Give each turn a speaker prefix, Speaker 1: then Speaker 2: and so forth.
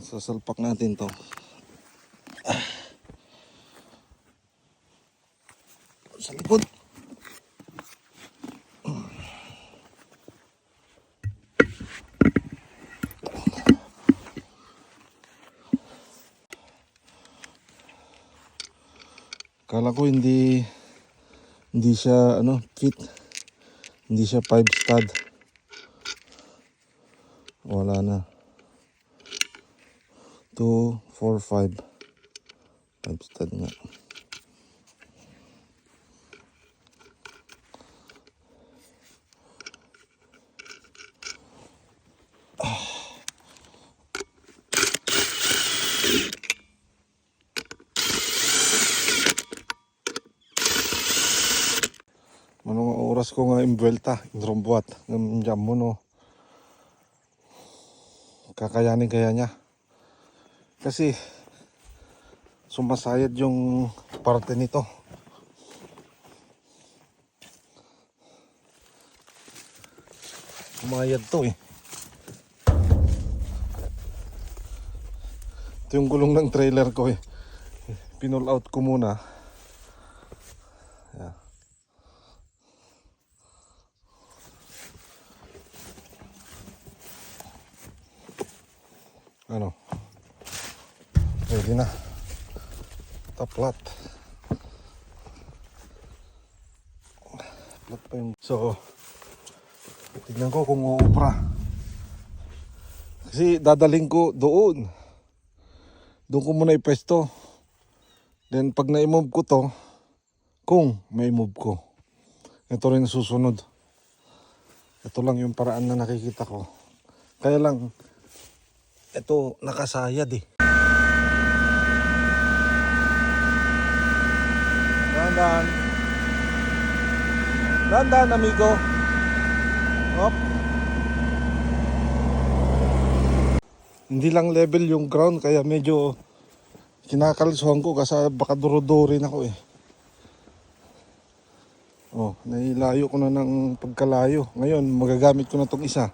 Speaker 1: Sasalpak natin to. Sa likod. Kala ko hindi siya fit. Hindi siya 5 stud. Wala na. 2, 4, 5. 5 stud nga. Anong oras ko nga imbuelta, inrombuat, ng jam mo no. Kakayanin kaya niya. Kasi sumasayad yung parte nito. Umayad to eh. Ito yung gulong ng trailer ko eh. Pinull out ko muna. Yeah. Ano? Pwede na. Taplat. Plat pa yung... So, tignan ko kung uupra. Kasi dadaling ko doon. Doon ko muna ipesto. Then pag na-move ko to, kung may move ko, ito rin susunod. Ito lang yung paraan na nakikita ko. Kaya lang, ito nakasayad eh. Dahan-dahan. Dahan-dahan, amigo. Hop. Hindi lang level yung ground kaya medyo kinakalsuhan ko kasi baka duro-durin ako eh. Oh, nailayo ko na ng pagkalayo. Ngayon magagamit ko na tong isa.